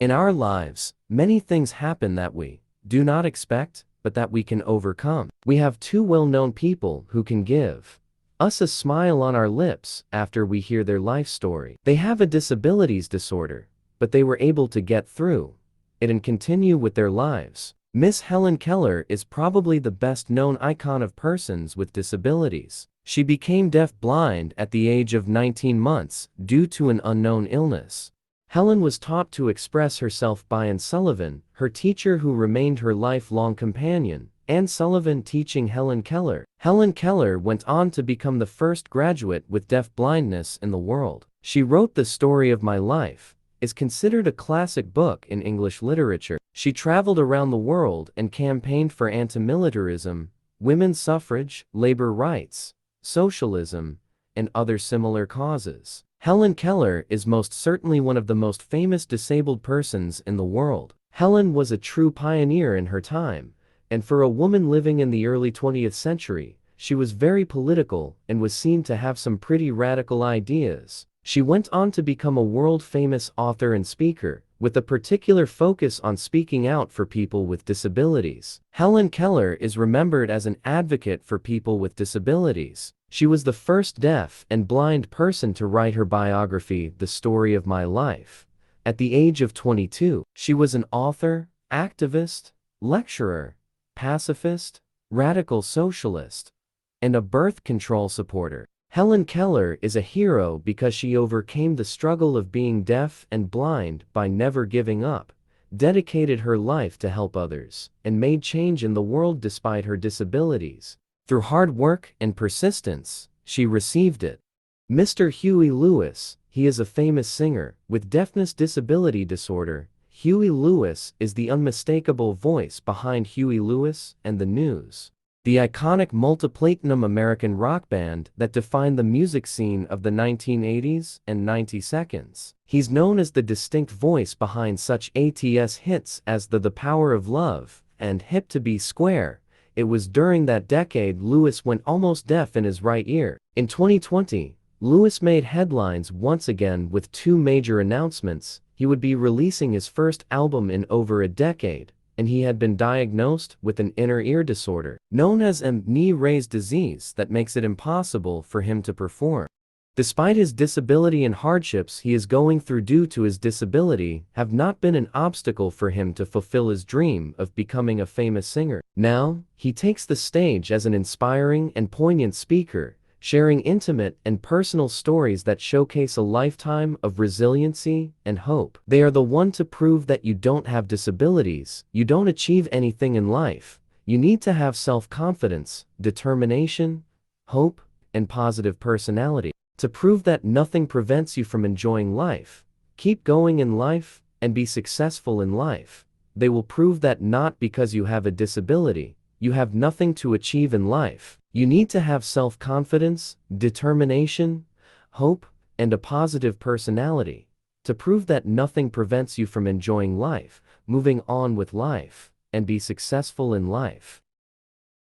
In our lives, many things happen that we do not expect, but that we can overcome. We have two well-known people who can give us a smile on our lips after we hear their life story. They have a disabilities disorder, but they were able to get through it and continue with their lives. Miss Helen Keller is probably the best-known icon of persons with disabilities. She became deaf-blind at the age of 19 months due to an unknown illness. Helen was taught to express herself by Anne Sullivan, her teacher who remained her lifelong companion, Anne Sullivan teaching Helen Keller. Helen Keller went on to become the first graduate with deaf-blindness in the world. She wrote The Story of My Life, is considered a classic book in English literature. She traveled around the world and campaigned for anti-militarism, women's suffrage, labor rights, socialism, and other similar causes. Helen Keller is most certainly one of the most famous disabled persons in the world. Helen was a true pioneer in her time, and for a woman living in the early 20th century, she was very political and was seen to have some pretty radical ideas. She went on to become a world-famous author and speaker, with a particular focus on speaking out for people with disabilities. Helen Keller is remembered as an advocate for people with disabilities. She was the first deaf and blind person to write her biography, The Story of My Life. At the age of 22, she was an author, activist, lecturer, pacifist, radical socialist, and a birth control supporter. Helen Keller is a hero because she overcame the struggle of being deaf and blind by never giving up, dedicated her life to help others, and made change in the world despite her disabilities. Through hard work and persistence, she received it. Mr. Huey Lewis, he is a famous singer with deafness disability disorder. Huey Lewis is the unmistakable voice behind Huey Lewis and the News, the iconic multi-platinum American rock band that defined the music scene of the 1980s and 90s. He's known as the distinct voice behind such ATS hits as The Power of Love and Hip to Be Square. It was during that decade Lewis went almost deaf in his right ear. In 2020, Lewis made headlines once again with two major announcements. He would be releasing his first album in over a decade, and he had been diagnosed with an inner ear disorder, known as knee-raised disease that makes it impossible for him to perform. Despite his disability and hardships he is going through due to his disability have not been an obstacle for him to fulfill his dream of becoming a famous singer. Now, he takes the stage as an inspiring and poignant speaker, sharing intimate and personal stories that showcase a lifetime of resiliency and hope. They are the one to prove that you don't have disabilities, you don't achieve anything in life. You need to have self-confidence, determination, hope, and positive personality. To prove that nothing prevents you from enjoying life, keep going in life, and be successful in life. They will prove that not because you have a disability, you have nothing to achieve in life. You need to have self-confidence, determination, hope, and a positive personality. To prove that nothing prevents you from enjoying life, moving on with life, and be successful in life.